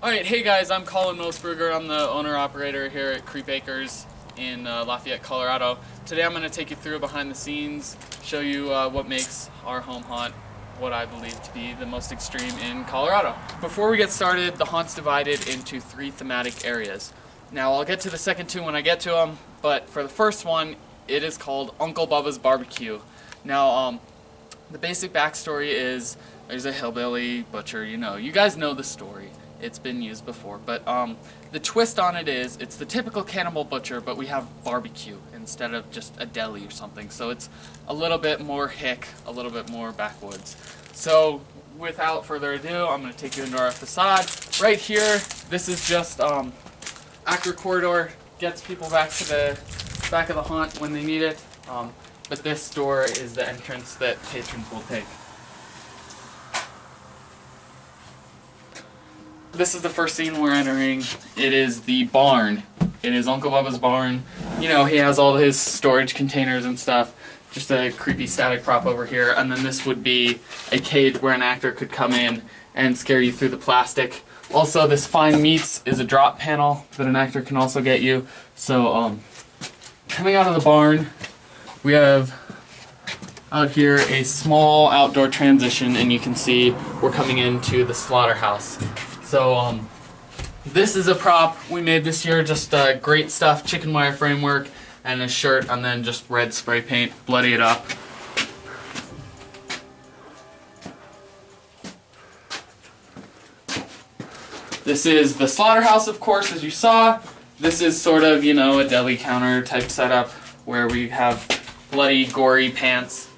Alright, hey guys, I'm Colin Milsberger. I'm the owner-operator here at Creep Acres in Lafayette, Colorado. Today I'm going to take you through behind the scenes, show you what makes our home haunt what I believe to be the most extreme in Colorado. Before we get started, the haunt's divided into 3 thematic areas. Now I'll get to the second 2 when I get to them, but for the first one, it is called Uncle Bubba's Barbecue. Now, the basic backstory is there's a hillbilly butcher, you guys know the story. It's been used before, but the twist on it is it's the typical cannibal butcher, but we have barbecue instead of just a deli or something. So it's a little bit more hick, a little bit more backwoods. So without further ado, I'm going to take you into our facade. Right here, this is just Actor Corridor, gets people back to the back of the haunt when they need it. But this door is the entrance that patrons will take. This is the first scene we're entering. It is the barn. It is Uncle Bubba's barn. He has all his storage containers and stuff. Just a creepy static prop over here. And then this would be a cage where an actor could come in and scare you through the plastic. Also, this Fine Meats is a drop panel that an actor can also get you. So, coming out of the barn, we have out here a small outdoor transition, and you can see we're coming into the slaughterhouse. So this is a prop we made this year, just great stuff, chicken wire framework and a shirt, and then just red spray paint, bloody it up. This is the slaughterhouse, of course, as you saw. This is sort of, a deli counter type setup where we have bloody, gory pants.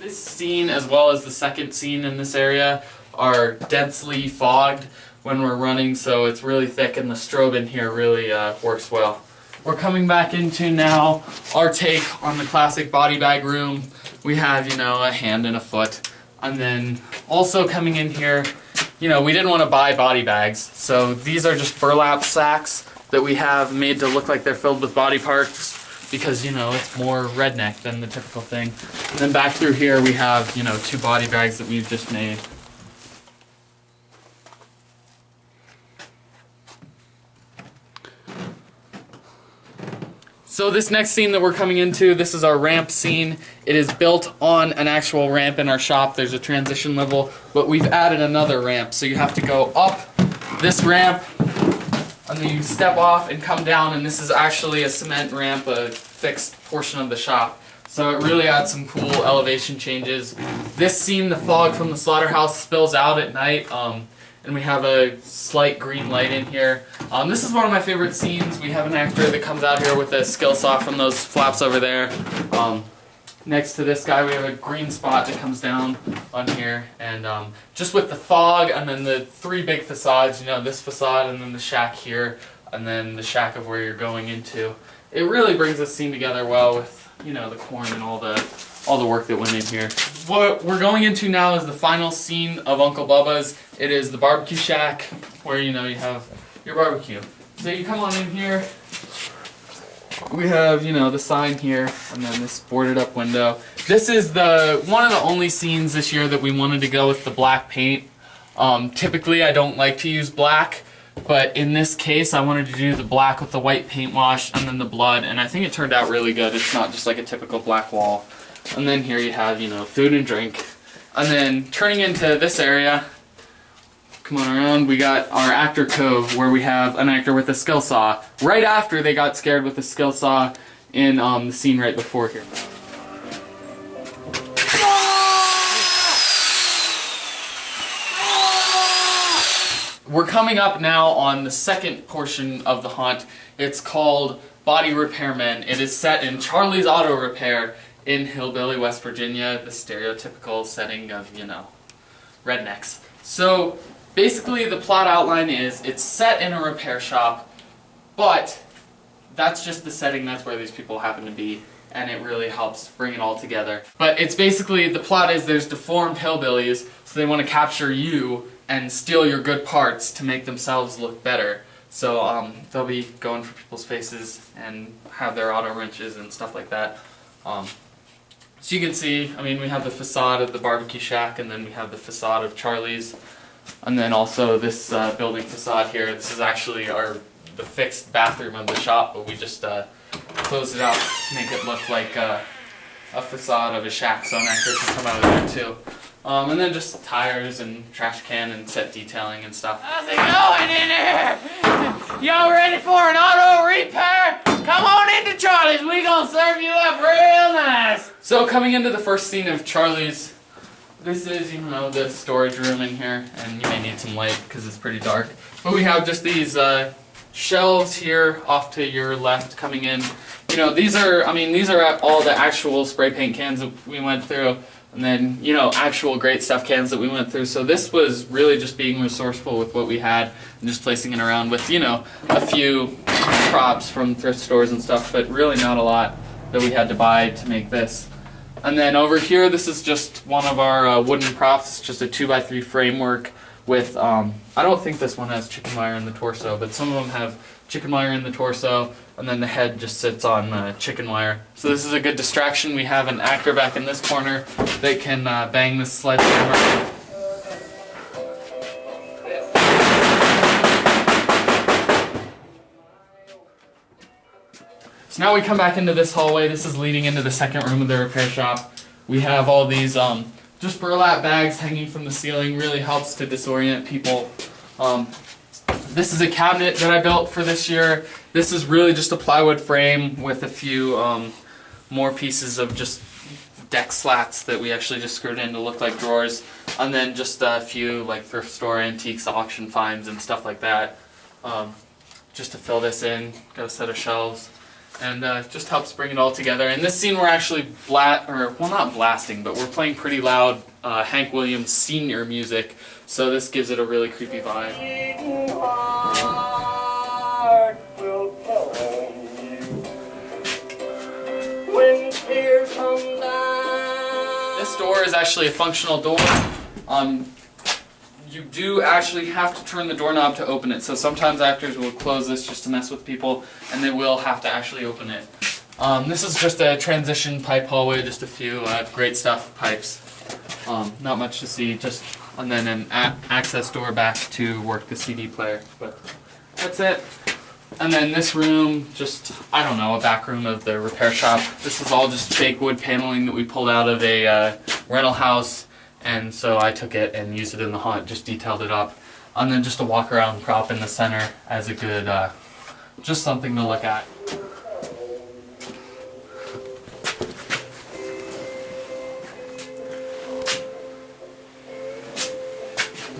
This scene, as well as the second scene in this area, are densely fogged when we're running, so it's really thick, and the strobe in here really works well. We're coming back into now our take on the classic body bag room. We have, a hand and a foot. And then also coming in here, we didn't want to buy body bags, so these are just burlap sacks that we have made to look like they're filled with body parts, because, it's more redneck than the typical thing. And then back through here we have, 2 body bags that we've just made. So this next scene that we're coming into, this is our ramp scene. It is built on an actual ramp in our shop. There's a transition level, but we've added another ramp. So you have to go up this ramp, and then you step off and come down, and this is actually a cement ramp, a fixed portion of the shop. So it really adds some cool elevation changes. This scene, the fog from the slaughterhouse spills out at night, and we have a slight green light in here. This is one of my favorite scenes. We have an actor that comes out here with a skill saw from those flaps over there. Next to this guy we have a green spot that comes down on here, and just with the fog and then the 3 big facades, this facade and then the shack here and then the shack of where you're going into, it really brings this scene together well with the corn and all the work that went in here. What we're going into now is the final scene of Uncle Bubba's. It is the barbecue shack where you have your barbecue. So you come on in here. We have, the sign here, and then this boarded up window. This is one of the only scenes this year that we wanted to go with the black paint. Typically I don't like to use black, but in this case I wanted to do the black with the white paint wash and then the blood, and I think it turned out really good. It's not just like a typical black wall. And then here you have, food and drink. And then turning into this area, come on around, we got our actor cove where we have an actor with a skill saw. Right after they got scared with the skill saw in the scene right before here. We're coming up now on the second portion of the haunt. It's called Body Repairmen. It is set in Charlie's Auto Repair in Hillbilly, West Virginia, the stereotypical setting of, rednecks. So basically the plot outline is it's set in a repair shop, but that's just the setting, that's where these people happen to be, and it really helps bring it all together. But it's basically, the plot is there's deformed hillbillies, so they want to capture you and steal your good parts to make themselves look better. So they'll be going for people's faces and have their auto wrenches and stuff like that. So you can see, I mean, we have the facade of the barbecue shack, and then we have the facade of Charlie's, and then also this building facade here. This is actually the fixed bathroom of the shop, but we just closed it out to make it look like a facade of a shack, so an actor can come out of there too. And then just tires and trash can and set detailing and stuff. How's it going in here? Y'all ready for an auto repair? Come on into Charlie's, we gonna serve you up real nice. So coming into the first scene of Charlie's, this is, you know, the storage room in here, and you may need some light because it's pretty dark. But we have just these shelves here off to your left coming in. You know, these are all the actual spray paint cans that we went through, and then, you know, actual great stuff cans that we went through. So this was really just being resourceful with what we had and just placing it around with, you know, a few props from thrift stores and stuff, but really not a lot that we had to buy to make this. And then over here, this is just one of our wooden props. It's just a 2x3 framework with, I don't think this one has chicken wire in the torso, but some of them have chicken wire in the torso, and then the head just sits on chicken wire. So this is a good distraction. We have an actor back in this corner that can bang this sledgehammer. So now we come back into this hallway. This is leading into the second room of the repair shop. We have all these just burlap bags hanging from the ceiling. Really helps to disorient people. This is a cabinet that I built for this year. This is really just a plywood frame with a few more pieces of just deck slats that we actually just screwed in to look like drawers, and then just a few like thrift store antiques, auction finds, and stuff like that. Just to fill this in, got a set of shelves, and just helps bring it all together. In this scene, we're actually not blasting, but we're playing pretty loud Hank Williams Sr. music. So this gives it a really creepy vibe. This door is actually a functional door. You do actually have to turn the doorknob to open it. So sometimes actors will close this just to mess with people, and they will have to actually open it. This is just a transition pipe hallway, just a few great stuff pipes. Not much to see, just and then an access door back to work the CD player. But that's it. And then this room, just, I don't know, a back room of the repair shop. This is all just fake wood paneling that we pulled out of a rental house, and so I took it and used it in the haunt, just detailed it up. And then just a walk around prop in the center as a good, just something to look at.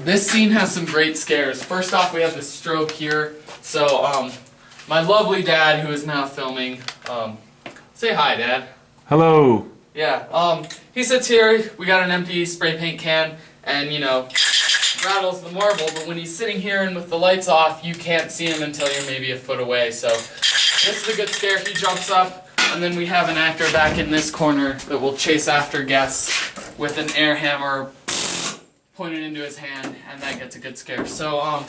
This scene has some great scares. First off, we have the stroke here. So, my lovely dad, who is now filming, say hi, Dad. Hello. Yeah, he sits here, we got an empty spray paint can, and, you know, rattles the marble, but when he's sitting here and with the lights off, you can't see him until you're maybe a foot away. So, this is a good scare. He jumps up, and then we have an actor back in this corner that will chase after guests with an air hammer pointed into his hand, and that gets a good scare. So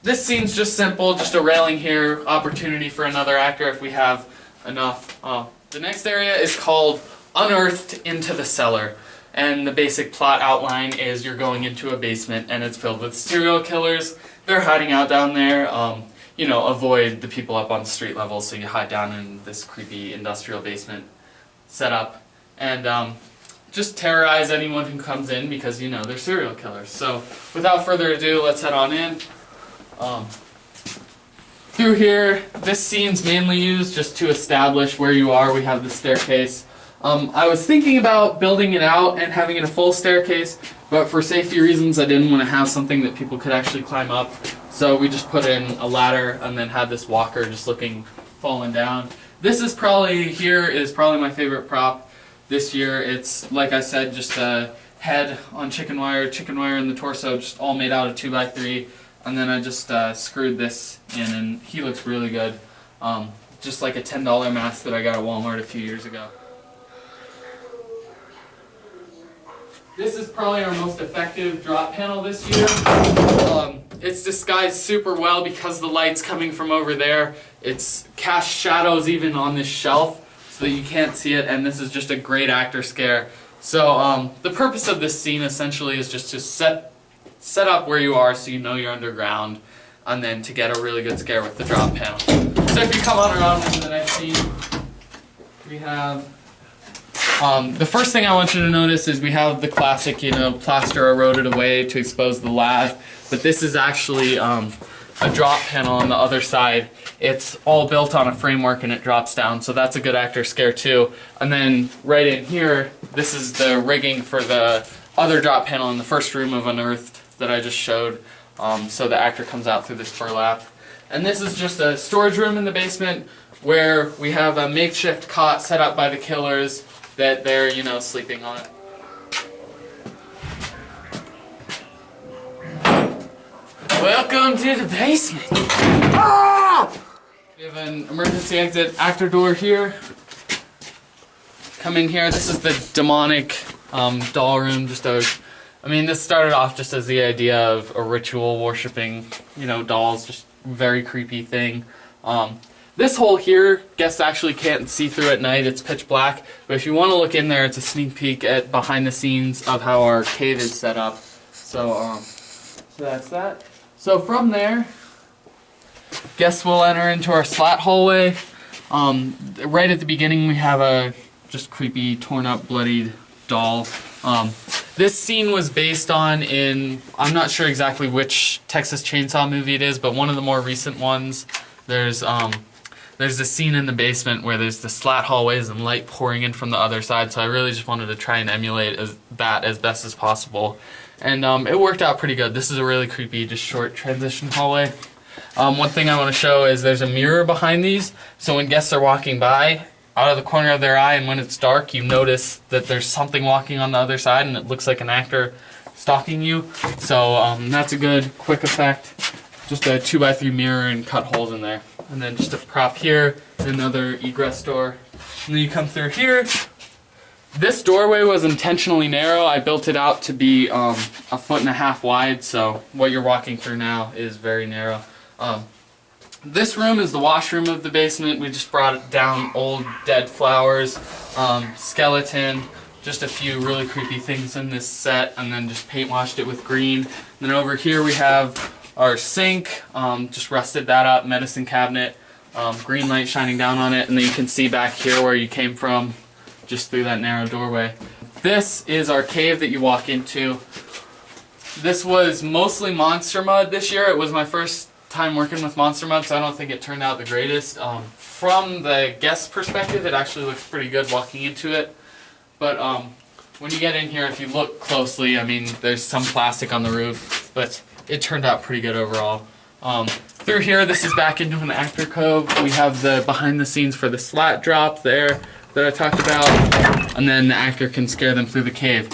this scene's just simple, just a railing here, opportunity for another actor if we have enough. The next area is called Unearthed into the Cellar, and the basic plot outline is you're going into a basement and it's filled with serial killers. They're hiding out down there. You know, avoid the people up on the street level, so you hide down in this creepy industrial basement setup, and just terrorize anyone who comes in because, you know, they're serial killers. So without further ado, let's head on in. Through here, this scene's mainly used just to establish where you are. We have the staircase. I was thinking about building it out and having it a full staircase, but for safety reasons I didn't want to have something that people could actually climb up. So we just put in a ladder and then had this walker just falling down. This is probably my favorite prop this year. It's, like I said, just a head on chicken wire in the torso, just all made out of 2x3, and then I just screwed this in, and he looks really good. Just like a $10 mask that I got at Walmart a few years ago. This is probably our most effective drop panel this year. It's disguised super well because the light's coming from over there. It's cast shadows even on this shelf. so that you can't see it, and this is just a great actor scare. So the purpose of this scene essentially is just to set up where you are so you know you're underground, and then to get a really good scare with the drop panel. So if you come on around into the next scene, we have the first thing I want you to notice is we have the classic, you know, plaster eroded away to expose the lath, but this is actually a drop panel on the other side. It's all built on a framework and it drops down, so that's a good actor scare too. And then right in here, this is the rigging for the other drop panel in the first room of Unearthed that I just showed. So the actor comes out through this burlap. And this is just a storage room in the basement where we have a makeshift cot set up by the killers that they're, you know, sleeping on. Welcome to the basement. We have an emergency exit actor door here. Come in here. This is the demonic doll room. I mean, this started off just as the idea of a ritual worshiping, you know, dolls. Just very creepy thing. This hole here, guests actually can't see through at night. It's pitch black. But if you want to look in there, it's a sneak peek at behind the scenes of how our cave is set up. So that's that. So from there, guests will enter into our slat hallway. Right at the beginning, we have a just creepy, torn up, bloodied doll. This scene was based on I'm not sure exactly which Texas Chainsaw movie it is, but one of the more recent ones. There's a scene in the basement where there's the slat hallways and light pouring in from the other side, so I really just wanted to try and emulate that as best as possible. And it worked out pretty good. This is a really creepy, just short transition hallway. One thing I want to show is there's a mirror behind these, so when guests are walking by, out of the corner of their eye, and when it's dark, you notice that there's something walking on the other side, and it looks like an actor stalking you. So that's a good, quick effect. Just a 2x3 mirror and cut holes in there. And then just a prop here, another egress door. And then you come through here. This doorway was intentionally narrow. I built it out to be 1.5 feet wide, so what you're walking through now is very narrow. This room is the washroom of the basement. We just brought down old dead flowers, skeleton, just a few really creepy things in this set, and then just paint washed it with green. And then over here we have our sink, just rusted that up, medicine cabinet, green light shining down on it, and then you can see back here where you came from, just through that narrow doorway. This is our cave that you walk into. This was mostly monster mud this year. It was my first time working with monster mud, so I don't think it turned out the greatest. From the guest perspective, it actually looks pretty good walking into it. But when you get in here, if you look closely, I mean, there's some plastic on the roof, but it turned out pretty good overall. Through here, this is back into an actor cove. We have the behind the scenes for the slat drop there that I talked about, and then the actor can scare them through the cave.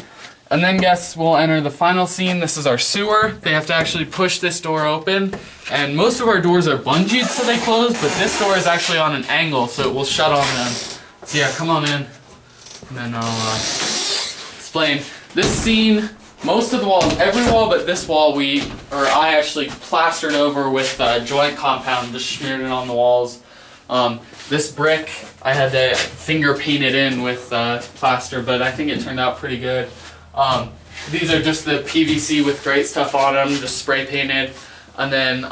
And then guests will enter the final scene. This is our sewer. They have to actually push this door open, and most of our doors are bungeed so they close, but this door is actually on an angle, so it will shut on them. So yeah, come on in, and then I'll explain. This scene, most of the walls, every wall but this wall, I actually plastered over with joint compound, just smeared it on the walls. This brick, I had to finger paint it in with plaster, but I think it turned out pretty good. These are just the PVC with great stuff on them, just spray painted. And then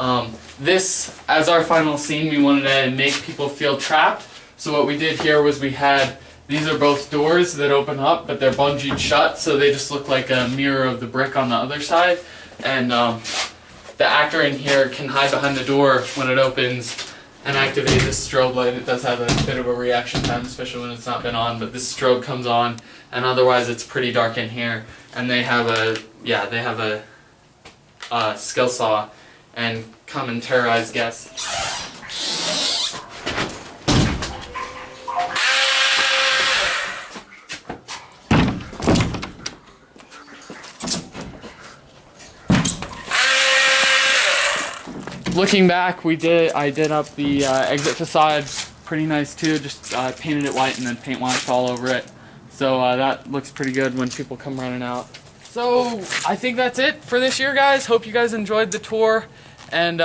this, as our final scene, we wanted to make people feel trapped. So what we did here was these are both doors that open up, but they're bungeed shut, so they just look like a mirror of the brick on the other side. And the actor in here can hide behind the door when it opens and activate this strobe light. It does have a bit of a reaction time, especially when it's not been on, but this strobe comes on, and otherwise it's pretty dark in here. And they have a skill saw and come and terrorize guests. Looking back, I did up the exit facade pretty nice too, just painted it white and then paint washed all over it. So that looks pretty good when people come running out. So I think that's it for this year, guys. Hope you guys enjoyed the tour, and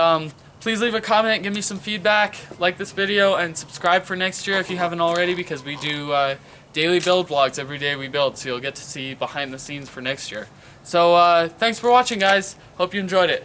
Please leave a comment, give me some feedback, like this video, and subscribe for next year if you haven't already, because we do daily build vlogs every day we build, so you'll get to see behind the scenes for next year. So thanks for watching, guys. Hope you enjoyed it.